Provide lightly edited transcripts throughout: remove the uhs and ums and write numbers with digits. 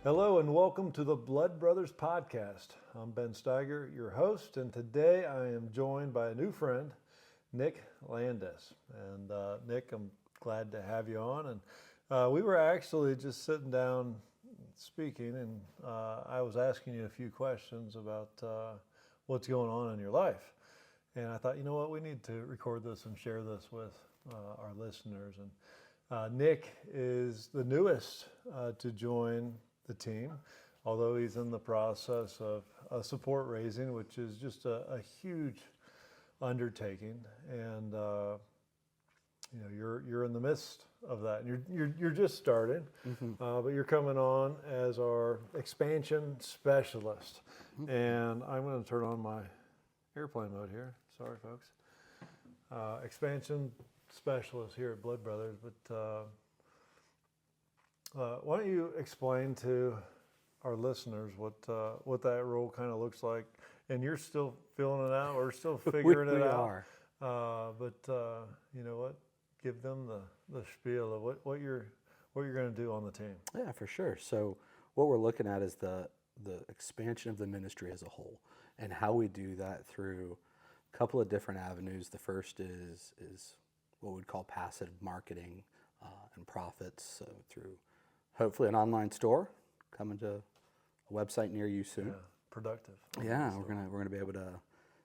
Hello and welcome to the Blood Brothers podcast. I'm Ben Steiger, your host, and today I am joined by a new friend, Nick Landis. And Nick, I'm glad to have you on. And we were actually just sitting down speaking, and I was asking you a few questions about what's going on in your life. And I thought, you know what, we need to record this and share this with our listeners. And Nick is the newest to join the team, although he's in the process of support raising, which is just a huge undertaking. And you know, you're in the midst of that, and you're just starting, but you're coming on as our expansion specialist. And I'm going to turn on my airplane mode here. Sorry, folks. Expansion specialist here at Blood Brothers, but why don't you explain to our listeners what that role kind of looks like? And you're still filling it out, or still figuring it out. We are. But you know what? Give them the spiel of what you're going to do on the team. Yeah, for sure. So what we're looking at is the expansion of the ministry as a whole, and how we do that through a couple of different avenues. The first is what we'd call passive marketing and profits, so through hopefully an online store coming to a website near you soon. Yeah, productive. Yeah, we're gonna be able to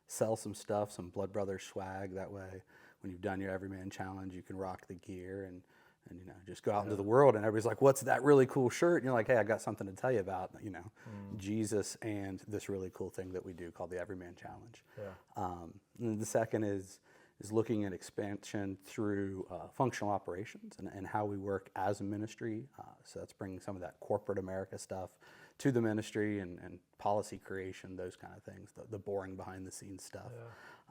sell some stuff, some Blood Brothers swag. That way, when you've done your Everyman Challenge, you can rock the gear and you know, just go out into the world, and everybody's like, "What's that really cool shirt?" And you're like, "Hey, I got something to tell you about, you know, Jesus and this really cool thing that we do called the Everyman Challenge." Yeah. And the second is looking at expansion through functional operations and how we work as a ministry. So that's bringing some of that corporate America stuff to the ministry and policy creation, those kind of things, the boring behind the scenes stuff.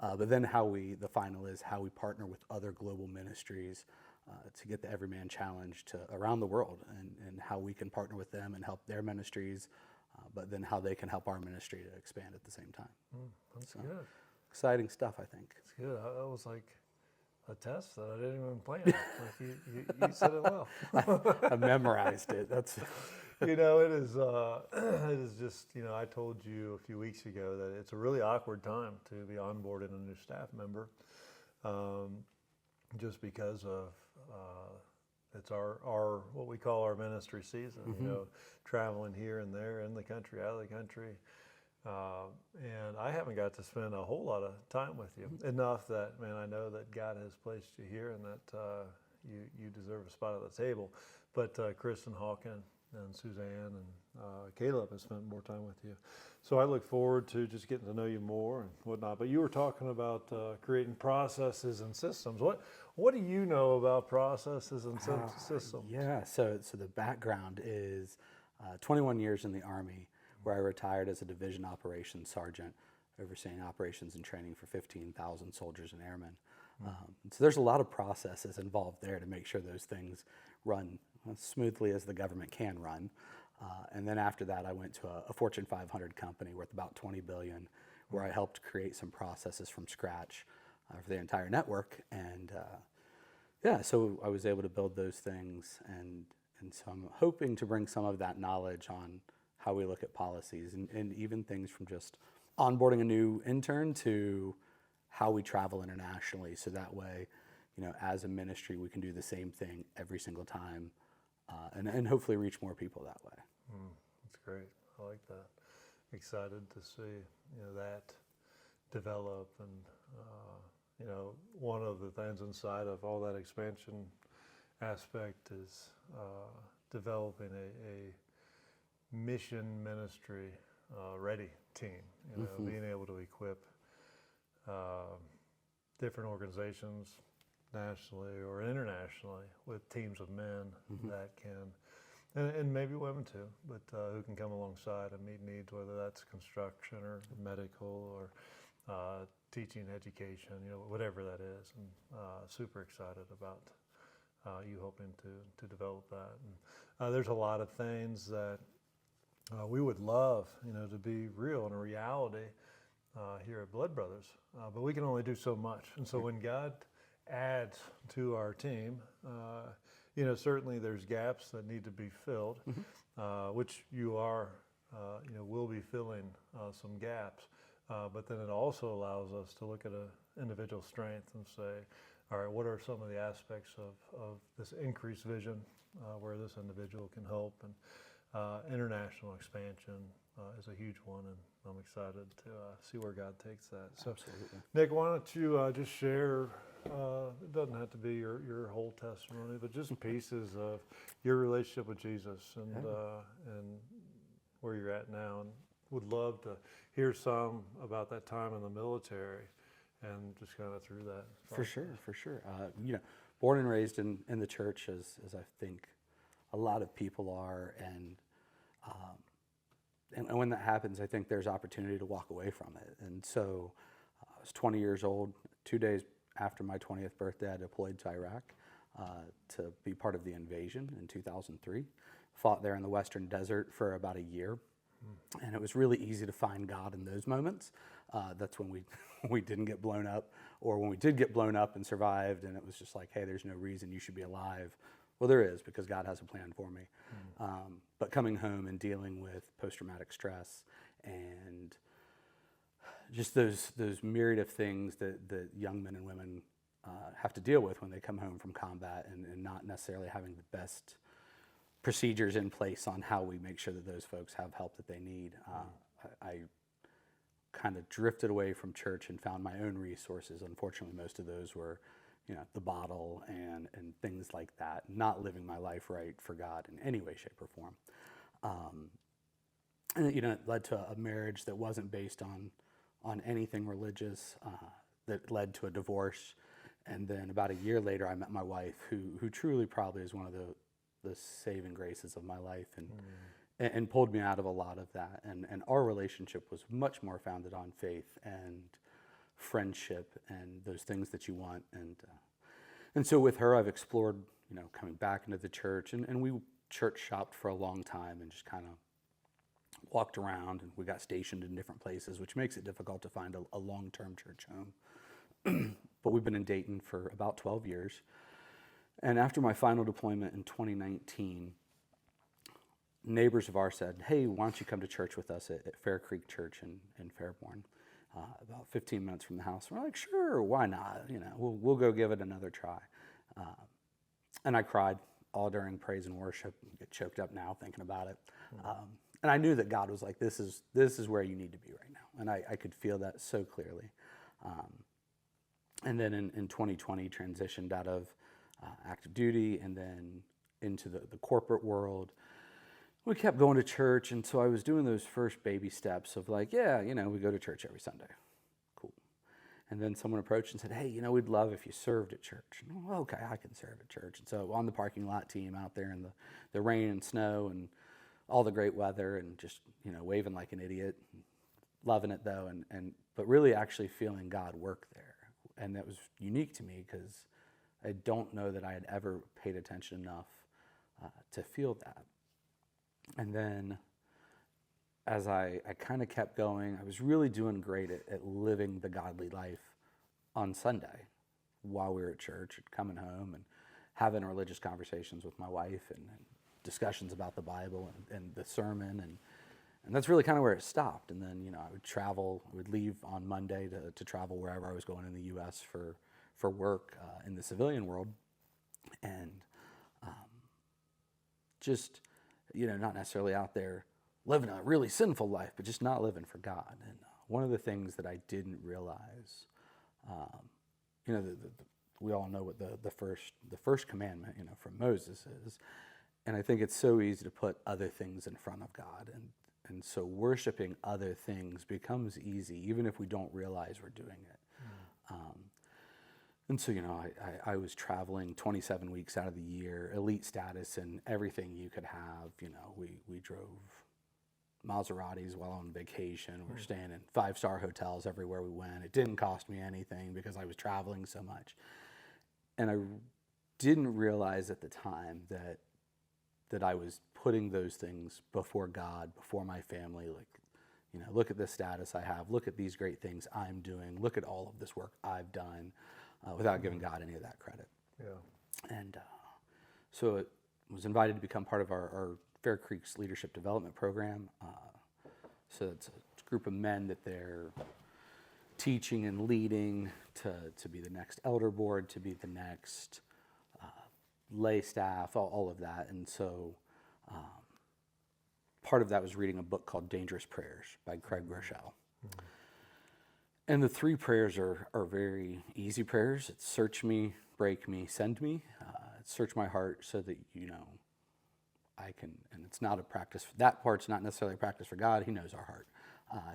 Yeah. But then the final is how we partner with other global ministries to get the Everyman Challenge to around the world, and how we can partner with them and help their ministries, but then how they can help our ministry to expand at the same time. That's good. Exciting stuff, I think. It's good. That was like a test that I didn't even plan. Like you said it well. I memorized it. That's. You know, it is just, you know, I told you a few weeks ago that it's a really awkward time to be onboarding a new staff member, just because of it's our what we call our ministry season. You know, traveling here and there, in the country, out of the country. And I haven't got to spend a whole lot of time with you, enough that, man, I know that God has placed you here, and that you deserve a spot at the table. But Chris and Hawken and Suzanne and Caleb have spent more time with you. So I look forward to just getting to know you more and whatnot. But you were talking about creating processes and systems. What do you know about processes and systems? Yeah, so the background is 21 years in the Army, where I retired as a division operations sergeant, overseeing operations and training for 15,000 soldiers and airmen. So there's a lot of processes involved there to make sure those things run as smoothly as the government can run. And then after that, I went to a Fortune 500 company worth about $20 billion, where I helped create some processes from scratch for the entire network. And so I was able to build those things, and so I'm hoping to bring some of that knowledge on how we look at policies, and even things from just onboarding a new intern to how we travel internationally. So that way, you know, as a ministry, we can do the same thing every single time, and hopefully reach more people that way. That's great. I like that. Excited to see, you know, that develop. And you know, one of the things inside of all that expansion aspect is developing a mission ministry ready team, you know, being able to equip different organizations nationally or internationally with teams of men that can, and maybe women too, but who can come alongside and meet needs, whether that's construction or medical or teaching, education, you know, whatever that is. And super excited about you hoping to develop that. And there's a lot of things that we would love, you know, to be real and a reality here at Blood Brothers, but we can only do so much. And so when God adds to our team, certainly there's gaps that need to be filled, which you are, will be filling some gaps. But then it also allows us to look at an individual strength and say, all right, what are some of the aspects of this increased vision where this individual can help? And international expansion is a huge one, and I'm excited to see where God takes that. So, Absolutely. Nick, why don't you just share, it doesn't have to be your whole testimony, but just pieces of your relationship with Jesus and where you're at now. And would love to hear some about that time in the military and just kind of through that. For sure. Born and raised in the church, as I think a lot of people are, and when that happens, I think there's opportunity to walk away from it. And so I was 20 years old. 2 days after my 20th birthday, I deployed to Iraq to be part of the invasion in 2003. Fought there in the Western Desert for about a year. And it was really easy to find God in those moments. That's when we didn't get blown up, or when we did get blown up and survived, and it was just like, hey, there's no reason you should be alive. Well, there is, because God has a plan for me. But coming home and dealing with post-traumatic stress and just those myriad of things that young men and women have to deal with when they come home from combat, and not necessarily having the best procedures in place on how we make sure that those folks have help that they need. I kind of drifted away from church and found my own resources. Unfortunately, most of those were, the bottle and things like that, not living my life right for God in any way, shape, or form. And it led to a marriage that wasn't based on anything religious, that led to a divorce. And then about a year later, I met my wife, who truly probably is one of the saving graces of my life, and pulled me out of a lot of that. And our relationship was much more founded on faith and friendship and those things that you want. And so with her, I've explored, coming back into the church, and we church shopped for a long time and just kind of walked around, and we got stationed in different places, which makes it difficult to find a long-term church home. But we've been in Dayton for about 12 years. And after my final deployment in 2019, neighbors of ours said, hey, why don't you come to church with us at Fair Creek Church in Fairborn, about 15 minutes from the house. We're like, sure, why not? We'll go give it another try. And I cried all during praise and worship. I get choked up now thinking about it. And I knew that God was like, this is where you need to be right now. And I could feel that so clearly. And then in 2020, transitioned out of active duty and then into the corporate world. We kept going to church, and so I was doing those first baby steps of like, we go to church every Sunday. Cool. And then someone approached and said, hey, we'd love if you served at church. And, well, okay, I can serve at church. And so on the parking lot team out there in the rain and snow and all the great weather, and just, waving like an idiot, loving it though, but really actually feeling God work there. And that was unique to me, because I don't know that I had ever paid attention enough to feel that. And then as I kind of kept going, I was really doing great at living the godly life on Sunday while we were at church, and coming home and having religious conversations with my wife, and discussions about the Bible and the sermon. And that's really kind of where it stopped. And then, I would travel, I would leave on Monday to travel wherever I was going in the U.S. for work in the civilian world. And just, not necessarily out there living a really sinful life, but just not living for God. And one of the things that I didn't realize, we all know what the first commandment, from Moses is. And I think it's so easy to put other things in front of God. And so worshiping other things becomes easy, even if we don't realize we're doing it. And so, I was traveling 27 weeks out of the year, elite status and everything you could have. We drove Maseratis while on vacation. We were staying in 5-star hotels everywhere we went. It didn't cost me anything because I was traveling so much. And I didn't realize at the time that I was putting those things before God, before my family. Like, look at the status I have. Look at these great things I'm doing. Look at all of this work I've done, without giving God any of that credit. Yeah. And So it was invited to become part of our Fair Creek's leadership development program. So it's a group of men that they're teaching and leading to be the next elder board, to be the next lay staff, all of that. And so part of that was reading a book called Dangerous Prayers by Craig Groeschel. And the 3 prayers are very easy prayers. It's search me, break me, send me. Search my heart so that, I can, and it's not a practice. That part's not necessarily a practice for God. He knows our heart.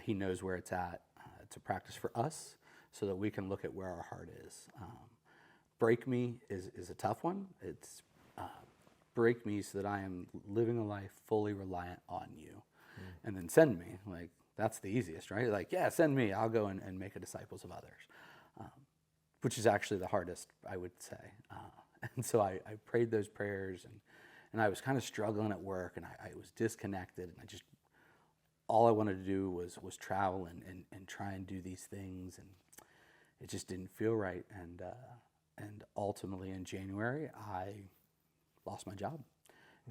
He knows where it's at. It's a practice for us so that we can look at where our heart is. Break me is a tough one. It's break me so that I am living a life fully reliant on you. And then send me, like, that's the easiest, right? Like, yeah, send me. I'll go and make a disciples of others, which is actually the hardest, I would say. And so I prayed those prayers, and I was kind of struggling at work, and I was disconnected, and all I wanted to do was travel and try and do these things, and it just didn't feel right. And ultimately in January, I lost my job.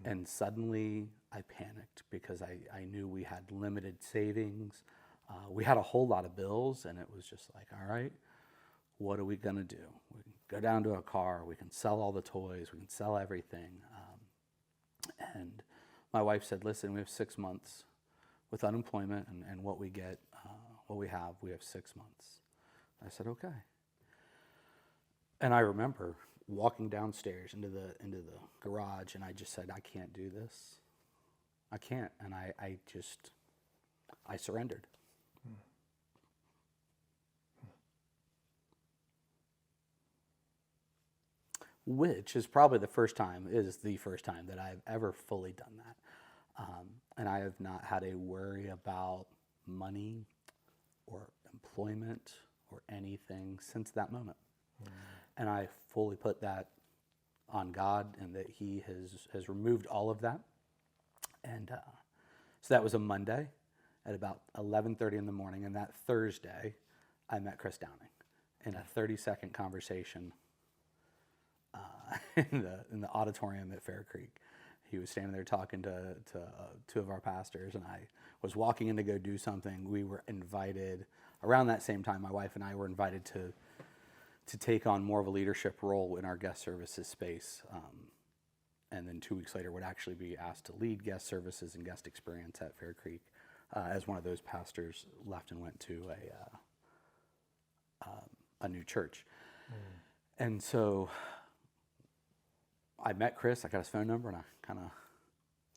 And suddenly I panicked because I knew we had limited savings. We had a whole lot of bills, and it was just like, all right, what are we gonna do? We can go down to a car, we can sell all the toys, we can sell everything. And my wife said, listen, we have 6 months with unemployment and what we get, what we have 6 months. I said, okay. And I remember walking downstairs into the garage, and I just said, I can't do this. I can't. And I surrendered. Which is probably the first time that I've ever fully done that. And I have not had a worry about money or employment or anything since that moment. And I fully put that on God, and that He has removed all of that. And so that was a Monday at about 11:30 in the morning. And that Thursday, I met Chris Downing in a 30-second conversation in the auditorium at Fair Creek. He was standing there talking to 2 of our pastors, and I was walking in to go do something. We were invited, around that same time, my wife and I were invited to take on more of a leadership role in our guest services space. And then 2 weeks later would actually be asked to lead guest services and guest experience at Fair Creek, as one of those pastors left and went to a new church. And so I met Chris, I got his phone number, and I kind of,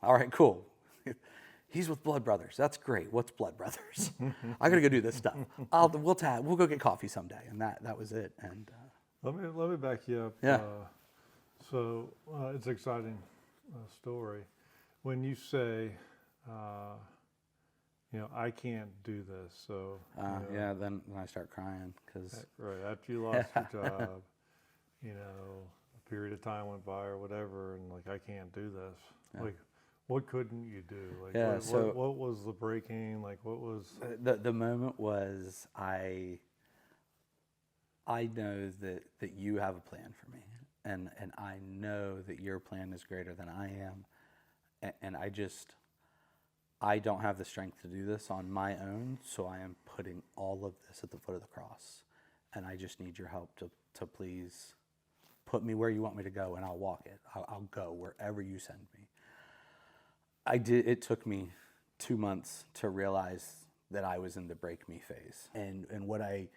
all right, cool. He's with Blood Brothers. That's great. What's Blood Brothers? I got to go do this stuff. We'll go get coffee someday. And that was it. And let me back you up. Yeah. So it's an exciting story. When you say, I can't do this. So yeah, then I start crying because right after you lost your job, a period of time went by or whatever, and like, I can't do this. Yeah. Like, what couldn't you do? Like, yeah, what was the breaking? Like, what was the moment? Was I know that you have a plan for me, and I know that your plan is greater than I am, and I don't have the strength to do this on my own, so I am putting all of this at the foot of the cross, and I just need your help to please put me where you want me to go, and I'll walk it. I'll go wherever you send me. It took me 2 months to realize that I was in the break me phase. And what I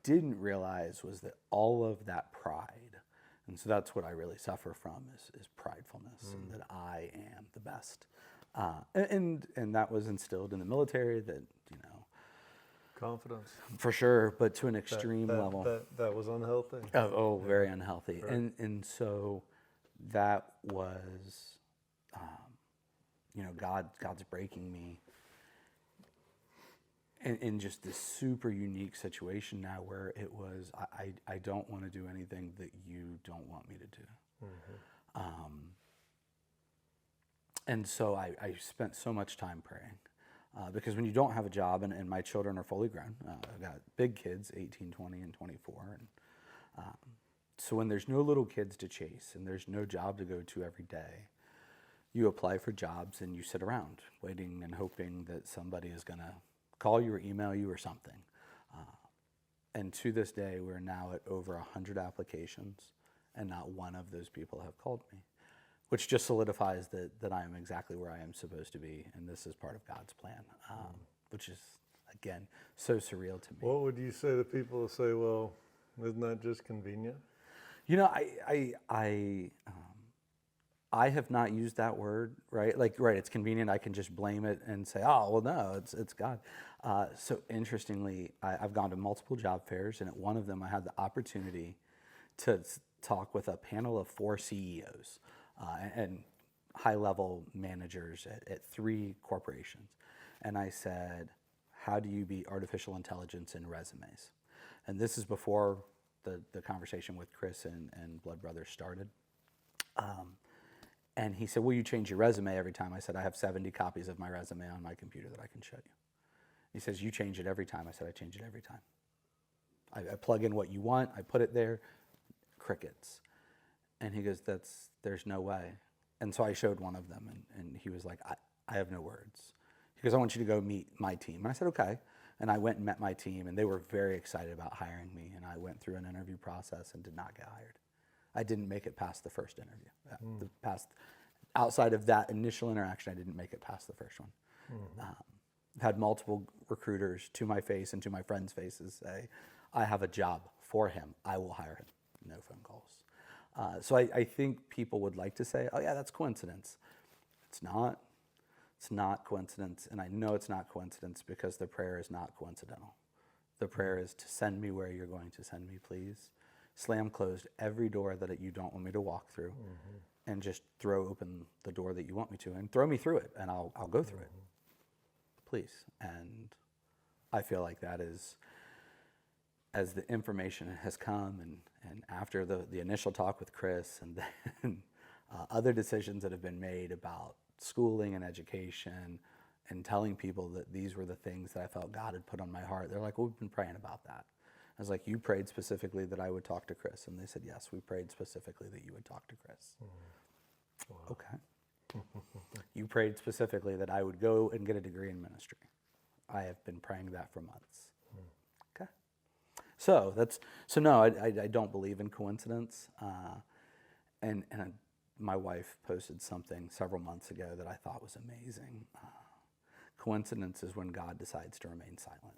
didn't realize was that all of that pride, and so that's what I really suffer from is pridefulness, and that I am the best. And that was instilled in the military, that, confidence. For sure, but to an extreme level. That was unhealthy. Oh, very unhealthy. Right. And so that was, God's breaking me in just this super unique situation now, where it was, I don't want to do anything that you don't want me to do. Mm-hmm. And so I spent so much time praying. Because when you don't have a job, and my children are fully grown, I've got big kids, 18, 20, and 24. And So when there's no little kids to chase and there's no job to go to every day, you apply for jobs and you sit around waiting and hoping that somebody is going to call you or email you or something. And to this day, we're now at over 100 applications, and not one of those people have called me, which just solidifies that I am exactly where I am supposed to be, and this is part of God's plan, which is, again, so surreal to me. What would you say to people who say, well, isn't that just convenient? You know, I have not used that word, right? Like, right, it's convenient. I can just blame it and say, oh, well, no, it's God. So interestingly, I've gone to multiple job fairs, and at one of them, I had the opportunity to talk with a panel of 4 CEOs and high-level managers at 3 corporations. And I said, how do you beat artificial intelligence in resumes? And this is before the conversation with Chris and Blood Brothers started. And he said, will you change your resume every time? I said, I have 70 copies of my resume on my computer that I can show you. He says, you change it every time. I said, I change it every time. I plug in what you want. I put it there. Crickets. And he goes, there's no way. And so I showed one of them, and he was like, I have no words. He goes, I want you to go meet my team. And I said, okay. And I went and met my team, and they were very excited about hiring me. And I went through an interview process and did not get hired. I didn't make it past the first interview. Outside of that initial interaction, I didn't make it past the first one. I've had multiple recruiters to my face and to my friends' faces say, I have a job for him. I will hire him. No phone calls. So I think people would like to say, oh yeah, that's coincidence. It's not. It's not coincidence. And I know it's not coincidence because the prayer is not coincidental. The prayer is to send me where you're going to send me, please. Slam closed every door that you don't want me to walk through, and just throw open the door that you want me to, and throw me through it, and I'll go through it, please. And I feel like that is, as the information has come, and after the initial talk with Chris, and then other decisions that have been made about schooling and education, and telling people that these were the things that I felt God had put on my heart, they're like, well, we've been praying about that. I was like, you prayed specifically that I would talk to Chris. And they said, yes, we prayed specifically that you would talk to Chris. Wow. Okay. You prayed specifically that I would go and get a degree in ministry. I have been praying that for months. Okay. So no, I don't believe in coincidence. And my wife posted something several months ago that I thought was amazing. Coincidence is when God decides to remain silent.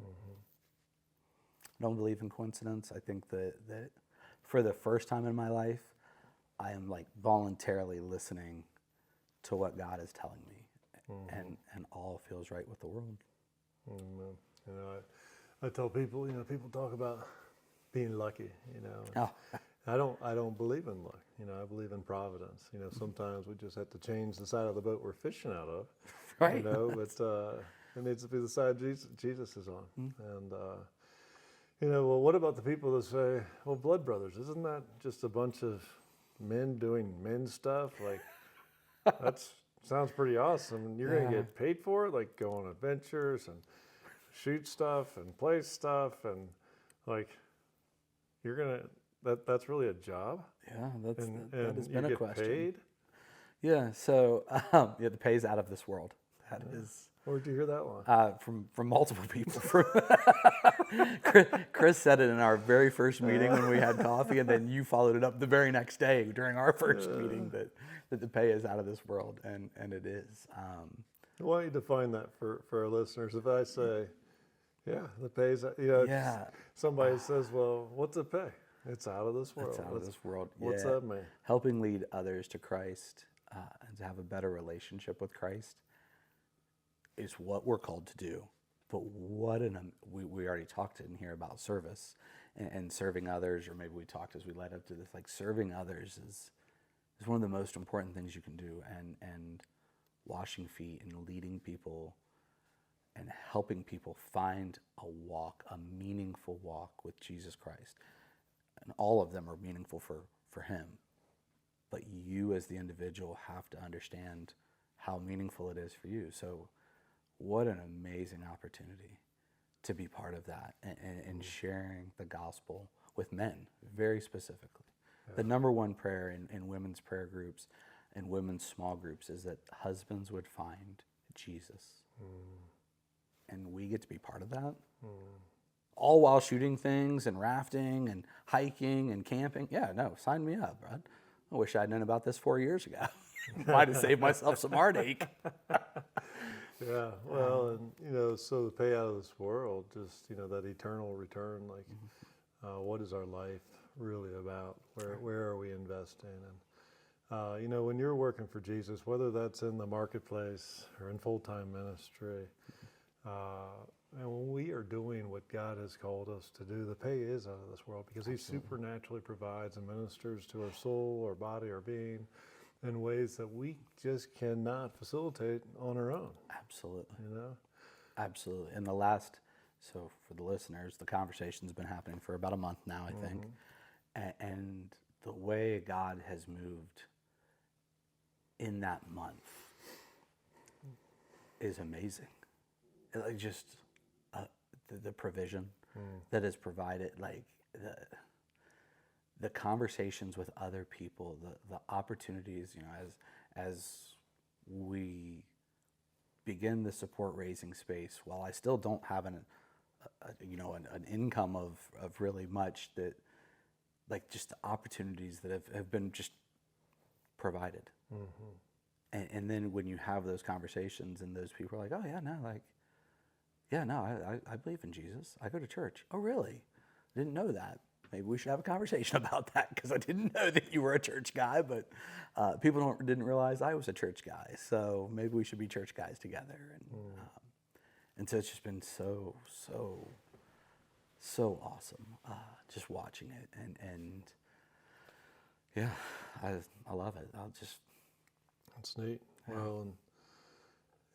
I don't believe in coincidence. I think that for the first time in my life, I am like voluntarily listening to what God is telling me, and all feels right with the world. Amen. You know, I tell people, people talk about being lucky. I don't believe in luck. I believe in providence. Sometimes we just have to change the side of the boat we're fishing out of. Right. But it needs to be the side Jesus is on. And well, what about the people that say, well, Blood Brothers, isn't that just a bunch of men doing men stuff? Like, that sounds pretty awesome. And you're going to get paid for it, like go on adventures and shoot stuff and play stuff. And like, you're going to, that's really a job? Yeah, that has you been a get question. Paid? Yeah, so the pay's out of this world. That is. Where'd you hear that one? From multiple people. Chris said it in our very first meeting when we had coffee, and then you followed it up the very next day during our first meeting that the pay is out of this world, and it is. Why don't you define that for our listeners? If I say, yeah, the pay's, somebody says, well, what's the pay? It's out of this world. It's out of this world. What's that mean? Helping lead others to Christ and to have a better relationship with Christ is what we're called to do. But we already talked in here about service and serving others, or maybe we talked as we led up to this, like serving others is one of the most important things you can do, and washing feet and leading people and helping people find a meaningful walk with Jesus Christ. And all of them are meaningful for him. But you as the individual have to understand how meaningful it is for you. So what an amazing opportunity to be part of that and sharing the gospel with men, very specifically. The number one prayer in women's prayer groups and women's small groups is that husbands would find Jesus. And we get to be part of that. All while shooting things and rafting and hiking and camping. Yeah, no, sign me up, bro. I wish I'd known about this 4 years ago. Might have saved myself some heartache. Yeah, well, and so the pay out of this world, just that eternal return. Like, what is our life really about? Where are we investing? And when you're working for Jesus, whether that's in the marketplace or in full-time ministry, and when we are doing what God has called us to do, the pay is out of this world, because He supernaturally provides and ministers to our soul, our body, our being, in ways that we just cannot facilitate on our own. Absolutely. Absolutely. And so for the listeners, the conversation's been happening for about a month now, I think. And the way God has moved in that month is amazing. Like, just the provision that is provided, like the conversations with other people, the opportunities, as we begin the support raising space, while I still don't have an income of really much, that, like, just the opportunities that have been just provided. And then when you have those conversations and those people are like, oh yeah, no, like, yeah, no, I believe in Jesus. I go to church. Oh, really? I didn't know that. Maybe we should have a conversation about that, because I didn't know that you were a church guy, but people didn't realize I was a church guy. So maybe we should be church guys together. And so it's just been so awesome, just watching it. And yeah, I love it. It's neat. Yeah. Well,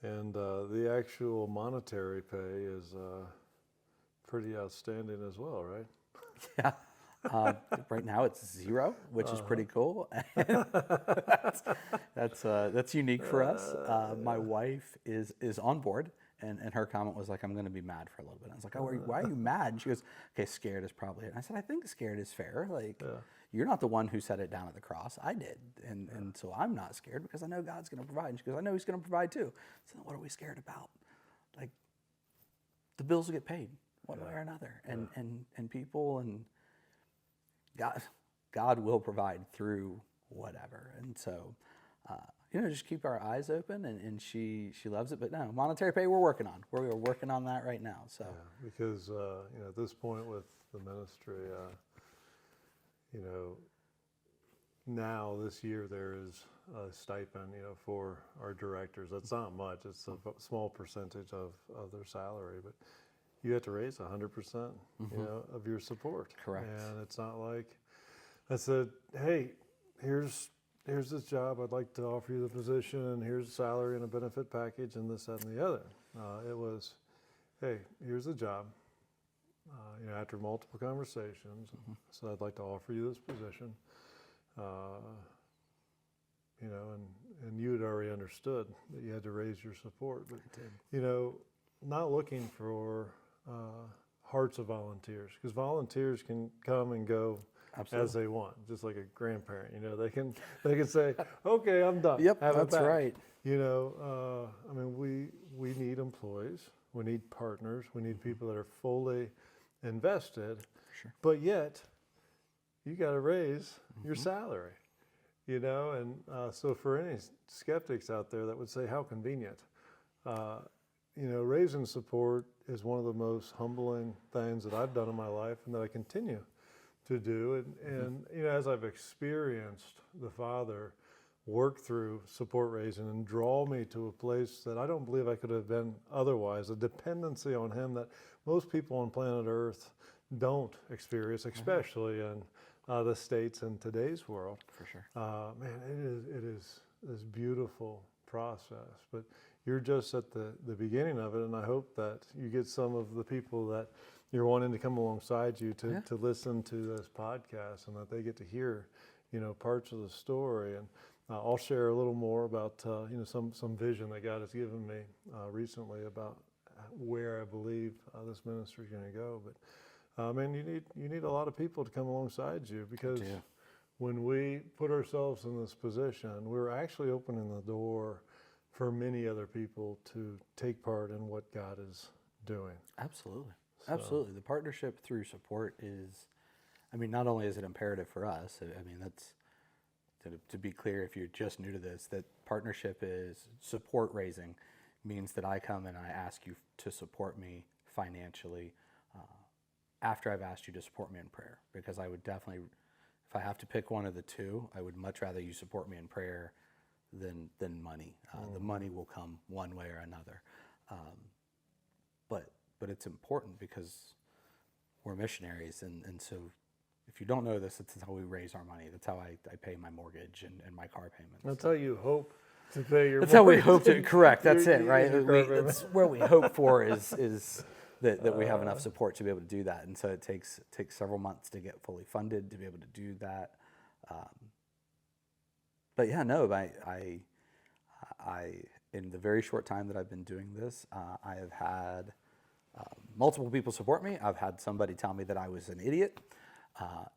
and the actual monetary pay is pretty outstanding as well, right? Yeah. Right now it's 0, which is pretty cool. That's unique for us. My wife is on board, and her comment was like, I'm going to be mad for a little bit. I was like, oh, why are you mad? And she goes, okay, scared is probably it. And I said, I think scared is fair. Like, you're not the one who set it down at the cross. I did. And so I'm not scared, because I know God's going to provide. And she goes, I know He's going to provide too. So what are we scared about? Like, the bills will get paid one way or another. And people and God will provide through whatever. And so, just keep our eyes open, and she loves it. But no, monetary pay we're working on. We're working on that right now. So because at this point with the ministry, now this year there is a stipend, for our directors. That's not much. It's a small percentage of their salary, but you have to raise 100%, of your support. Correct. And it's not like I said, hey, here's this job, I'd like to offer you the position, and here's a salary and a benefit package and this, that, and the other. It was, hey, here's the job. After multiple conversations, so I'd like to offer you this position. And you had already understood that you had to raise your support. But, I did. Not looking for hearts of volunteers, because volunteers can come and go as they want, just like a grandparent. They can say, okay, I'm done. Yep, Have it that's back. right. We need employees, we need partners, we need people that are fully invested. Sure. But yet, you got to raise your salary. And so for any skeptics out there that would say, how convenient, raising support is one of the most humbling things that I've done in my life, and that I continue to do. And as I've experienced the Father work through support raising and draw me to a place that I don't believe I could have been otherwise, a dependency on Him that most people on planet Earth don't experience, especially in the States in today's world. For sure. It is this beautiful process, but you're just at the beginning of it, and I hope that you get some of the people that you're wanting to come alongside you to listen to this podcast, and that they get to hear, parts of the story. And I'll share a little more about, some vision that God has given me recently about where I believe this ministry is going to go. I mean, you need a lot of people to come alongside you, because do. when we put ourselves in this position, we're actually opening the door for many other people to take part in what God is doing. Absolutely. So- Absolutely. The partnership through support is, I mean, not only is it imperative for us, I mean, that's, to be clear, if you're just new to this, that partnership is support raising, means that I come and I ask you to support me financially after I've asked you to support me in prayer, because I would definitely, if I have to pick one of the two, I would much rather you support me in prayer than money. The money will come one way or another. But it's important because we're missionaries, and so if you don't know this, that's how we raise our money. That's how I pay my mortgage and my car payments. That's how you hope to pay your That's how we mortgage. hope to, correct, that's it, right? Your car payment. That's where we hope for is that we have enough support to be able to do that. And so it takes several months to get fully funded to be able to do that. But yeah, no, I in the very short time that I've been doing this, I have had multiple people support me. I've had somebody tell me that I was an idiot.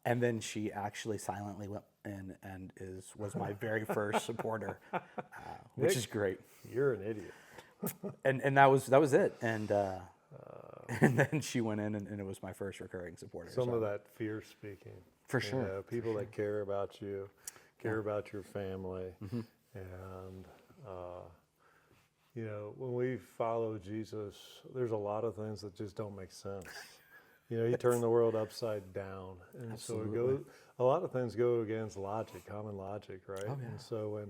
And then she actually silently went in and was my very first supporter, which Nick, is great. You're an idiot. And that was it. And then she went in and it was my first recurring supporter. Some So, of that fear speaking. for You sure. know, people that care about you, care about your family. And, you know, when we follow Jesus, there's a lot of things that just don't make sense. You know, he turned the world upside down. And so a lot of things go against logic, common logic, right? Oh, yeah. And so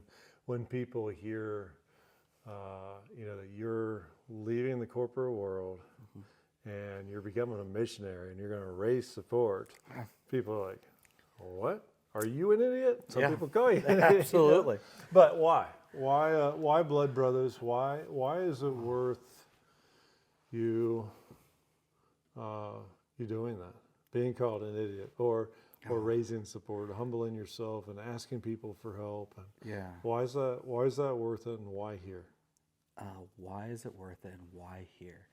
when people hear, you know, that you're leaving the corporate world and you're becoming a missionary and you're going to raise support, people are like, what? Are you an idiot? Some people call you an idiot. Absolutely. You know? But why? Why Blood Brothers? Why is it worth you doing that? Being called an idiot, or raising support, humbling yourself, and asking people for help. And Yeah. why is that worth it, and why here? Why is it worth it and why here?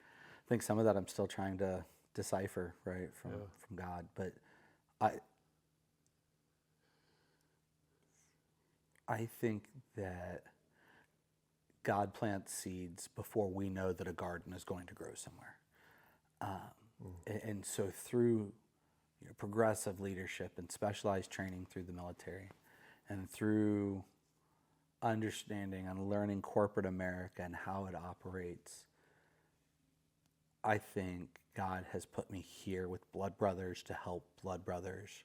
I think some of that I'm still trying to decipher, right, from God. But I think that God plants seeds before we know that a garden is going to grow somewhere. And so through progressive leadership and specialized training through the military, and through understanding and learning corporate America and how it operates, I think God has put me here with Blood Brothers to help Blood Brothers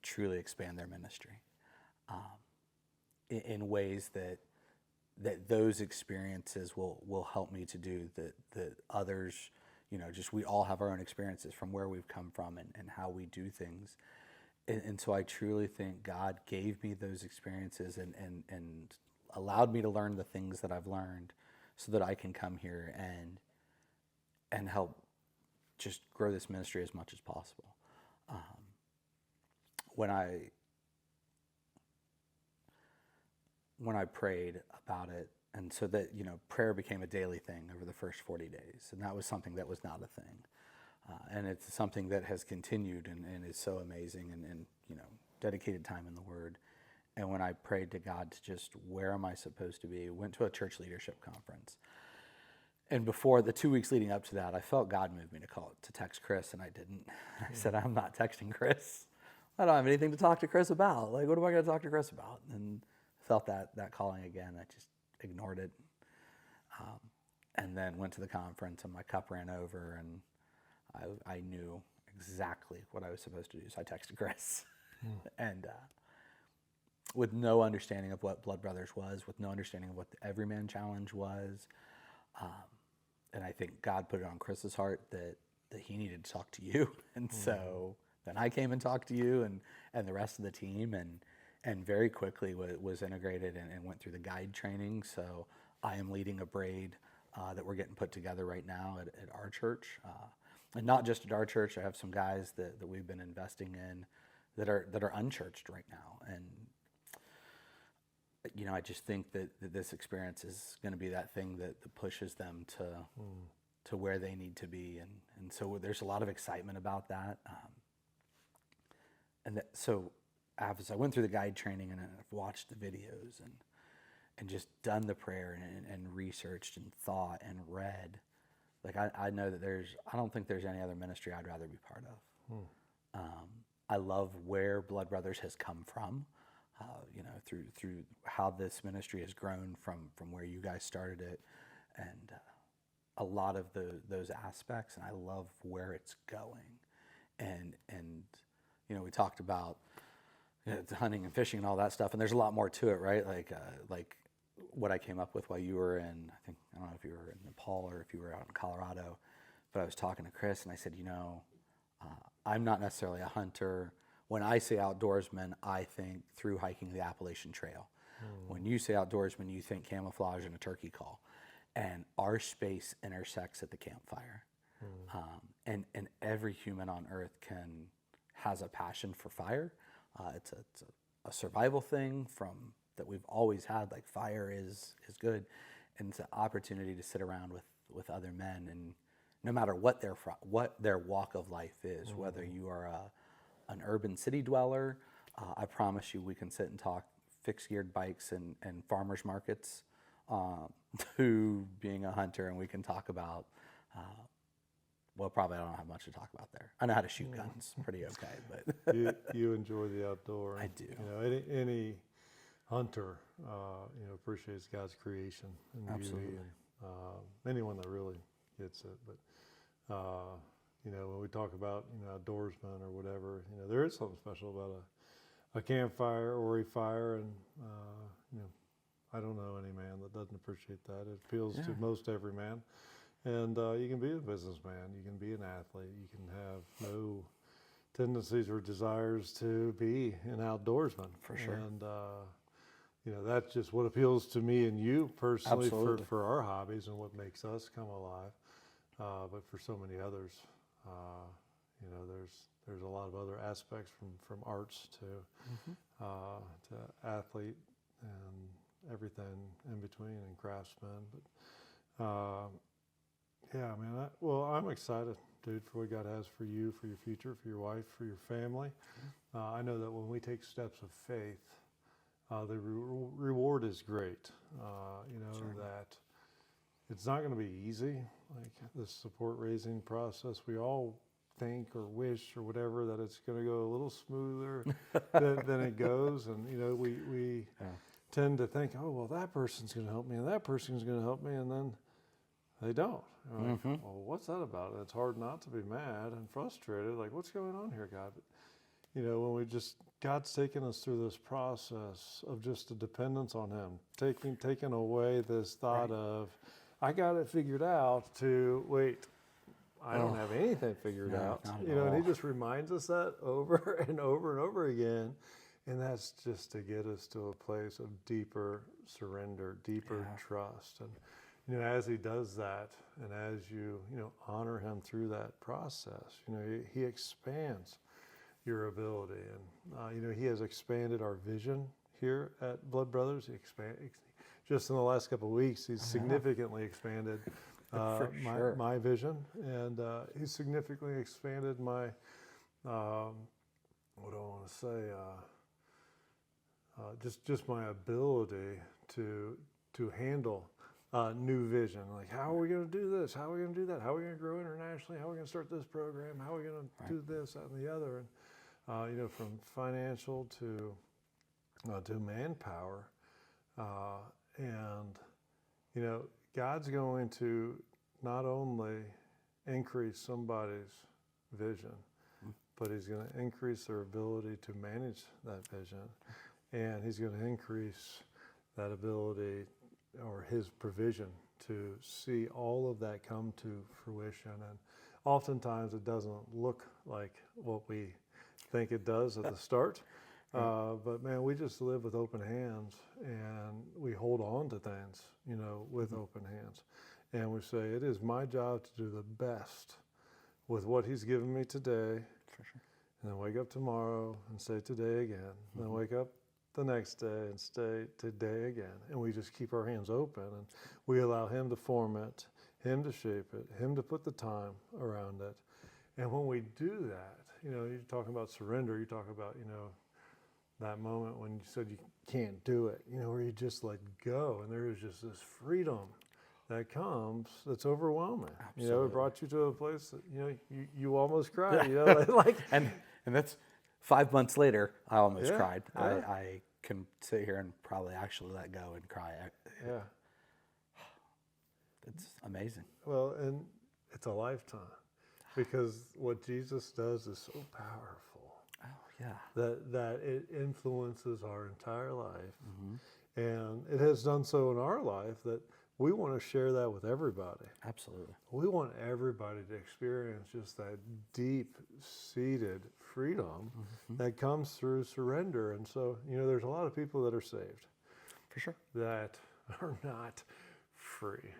truly expand their ministry in ways that those experiences will help me to do, that others, just we all have our own experiences from where we've come from and how we do things. And so I truly think God gave me those experiences and allowed me to learn the things that I've learned so that I can come here and help just grow this ministry as much as possible. When I prayed about it, and so that, prayer became a daily thing over the first 40 days, and that was something that was not a thing. And it's something that has continued and is so amazing, and dedicated time in the Word. And when I prayed to God to just, where am I supposed to be? Went to a church leadership conference. And before the 2 weeks leading up to that, I felt God move me to text Chris, and I didn't. I said, I'm not texting Chris. I don't have anything to talk to Chris about. Like, what am I going to talk to Chris about? And felt that calling again. I just ignored it. And then went to the conference, and my cup ran over, and I knew exactly what I was supposed to do. So I texted Chris. And with no understanding of what Blood Brothers was, with no understanding of what the Everyman Challenge was. And I think God put it on Chris's heart that he needed to talk to you. And so then I came and talked to you and the rest of the team, and very quickly was integrated and went through the guide training. So I am leading a braid that we're getting put together right now at our church. And not just at our church. I have some guys that we've been investing in that are unchurched right now. And I just think that this experience is going to be that thing that pushes them to where they need to be, and so there's a lot of excitement about that. So as I went through the guide training and I've watched the videos and just done the prayer and researched and thought and read, like I know that I don't think there's any other ministry I'd rather be part of. I love where Blood Brothers has come from, through how this ministry has grown from where you guys started it, and a lot of those aspects, and I love where it's going. And we talked about hunting and fishing and all that stuff, and there's a lot more to it, right? Like what I came up with while you were in, I don't know if you were in Nepal or if you were out in Colorado, but I was talking to Chris and I said, I'm not necessarily a hunter. When I say outdoorsman, I think through hiking the Appalachian Trail. When you say outdoorsman, you think camouflage and a turkey call. And our space intersects at the campfire. And every human on earth has a passion for fire. It's a survival thing that we've always had. Like, fire is good, and it's an opportunity to sit around with other men, and no matter what their walk of life is, whether you are an urban city dweller, I promise you we can sit and talk fixed geared bikes and farmers markets, to being a hunter, and we can talk about probably I don't have much to talk about there. I know how to shoot guns pretty okay, but you enjoy the outdoor. I do. Any hunter, appreciates God's creation and Absolutely. beauty, and anyone that really gets it. But when we talk about outdoorsmen or whatever, there is something special about a campfire or a fire, and I don't know any man that doesn't appreciate that. It appeals to most every man. And you can be a businessman, you can be an athlete, you can have no tendencies or desires to be an outdoorsman. For sure. And, that's just what appeals to me and you personally for our hobbies and what makes us come alive. But for so many others, there's a lot of other aspects from arts to athlete and everything in between, and craftsmen. But yeah, man. I'm excited, dude, for what God has for you, for your future, for your wife, for your family. I know that when we take steps of faith, the reward is great. That it's not going to be easy. Like this support raising process, we all think or wish or whatever that it's going to go a little smoother than it goes, and we tend to think, oh well, that person's going to help me, and that person's going to help me, and then they don't. Like, well, what's that about? And it's hard not to be mad and frustrated. Like, what's going on here, God? But, when God's taken us through this process of just a dependence on Him, taking away this thought of, I got it figured out, to wait, I don't have anything figured out. And He just reminds us that over and over and over again. And that's just to get us to a place of deeper surrender, deeper trust. And as He does that, and as you honor Him through that process, He expands your ability, and He has expanded our vision here at Blood Brothers. Just in the last couple of weeks, He's significantly expanded my vision, and He's significantly expanded my what do I want to say? Just my ability to handle new vision. Like, how are we going to do this? How are we going to do that? How are we going to grow internationally? How are we going to start this program? How are we going to do this, that, and the other? And from financial to manpower, and God's going to not only increase somebody's vision, but He's going to increase their ability to manage that vision, and He's going to increase that ability, or His provision, to see all of that come to fruition. And oftentimes it doesn't look like what we think it does at the start, but man, we just live with open hands, and we hold on to things, with open hands, and we say, it is my job to do the best with what He's given me today. For sure. And then wake up tomorrow and say today again, and then wake up the next day and stay today again. And we just keep our hands open, and we allow Him to form it Him to shape it, Him to put the time around it. And when we do that, you're talking about surrender, you talk about, that moment when you said you can't do it, where you just let go, and there is just this freedom that comes that's overwhelming. Absolutely. It brought you to a place that, you almost cried, and that's 5 months later, I almost cried. Yeah. I can sit here and probably actually let go and cry. Yeah. It's amazing. Well, and it's a lifetime, because what Jesus does is so powerful. Oh, yeah. That it influences our entire life. Mm-hmm. And it has done so in our life that we want to share that with everybody. Absolutely. We want everybody to experience just that deep-seated freedom that comes through surrender. And so, there's a lot of people that are saved. For sure. That are not free.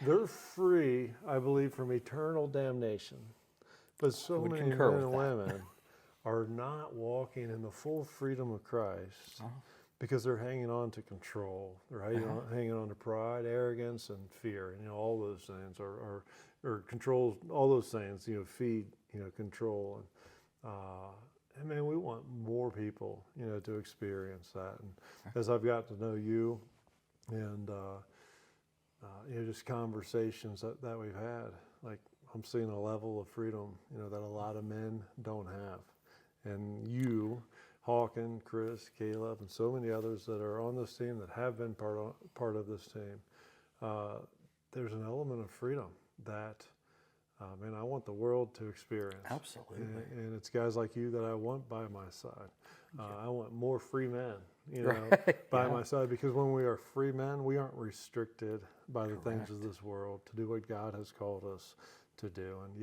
They're free, I believe, from eternal damnation. But so many men and women are not walking in the full freedom of Christ because they're hanging on to control. They're hanging on to pride, arrogance, and fear. And all those things or control. All those things. Feed. Control. And man, we want more people. To experience that. And as I've got to know you, and just conversations that we've had, like, I'm seeing a level of freedom, that a lot of men don't have. And you, Hawken, Chris, Caleb, and so many others that are on this team that have been part of this team, there's an element of freedom that, I want the world to experience. Absolutely. And it's guys like you that I want by my side. I want more free men, by my side, because when we are free men, we aren't restricted by the things of this world to do what God has called us to do. And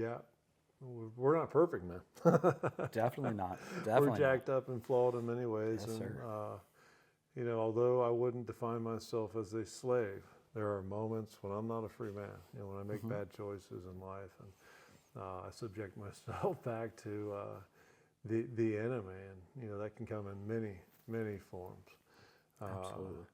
we're not perfect, man. Definitely not. We're jacked up and flawed in many ways. Yes, and, sir. Although I wouldn't define myself as a slave, there are moments when I'm not a free man, when I make bad choices in life, and I subject myself back to the enemy, and that can come in many forms. Absolutely.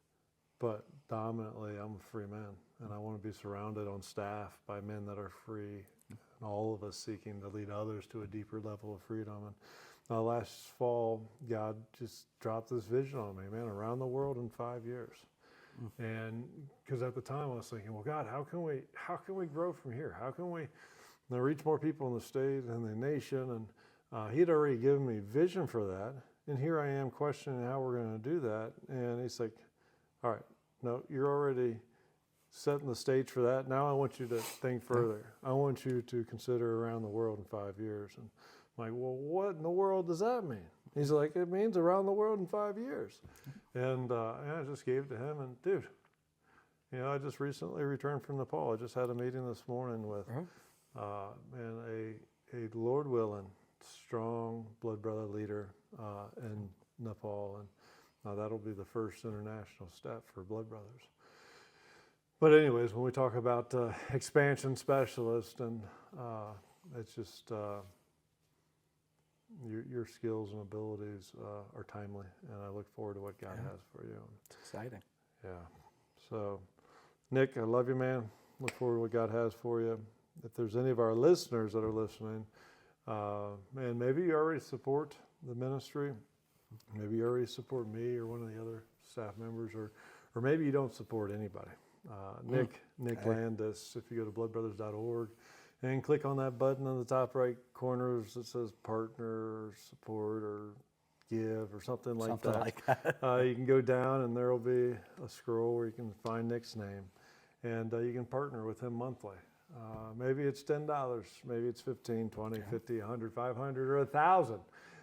But dominantly, I'm a free man, and I want to be surrounded on staff by men that are free, and all of us seeking to lead others to a deeper level of freedom. And last fall, God just dropped this vision on me, man, around the world in 5 years. And because at the time I was thinking, well, God, how can we grow from here? How can we reach more people in the state and the nation? And He'd already given me vision for that. And here I am questioning how we're going to do that. And He's like, all right, no, you're already setting the stage for that. Now I want you to think further. I want you to consider around the world in 5 years. And I'm like, well, what in the world does that mean? He's like, it means around the world in 5 years. And I just gave it to him. And dude, I just recently returned from Nepal. I just had a meeting this morning with a Lord willing, strong blood brother leader in Nepal. And that'll be the first international step for blood brothers. But anyways, when we talk about expansion specialist, and it's just your skills and abilities are timely, and I look forward to what God has for you. It's exciting. Yeah. So, Nick, I love you, man. Look forward to what God has for you. If there's any of our listeners that are listening, man, maybe you already support the ministry. Maybe you already support me or one of the other staff members, or maybe you don't support anybody. Nick Landis, if you go to bloodbrothers.org and click on that button in the top right corner that says partner or support or give or something like that. You can go down and there will be a scroll where you can find Nick's name, and you can partner with him monthly. Maybe it's $10, maybe it's 15, 20, 50, 100, 500, or 1,000.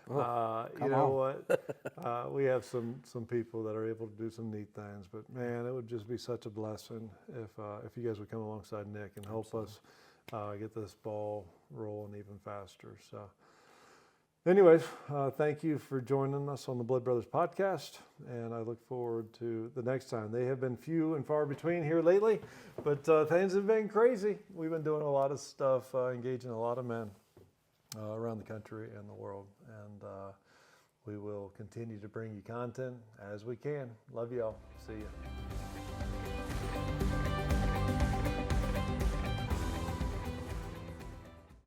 You know what? We have some people that are able to do some neat things, but man, it would just be such a blessing if you guys would come alongside Nick and help us get this ball rolling even faster. So anyways, thank you for joining us on the Blood Brothers podcast, and I look forward to the next time. They have been few and far between here lately, but things have been crazy. We've been doing a lot of stuff, engaging a lot of men around the country and the world, and we will continue to bring you content as we can. Love y'all. See you.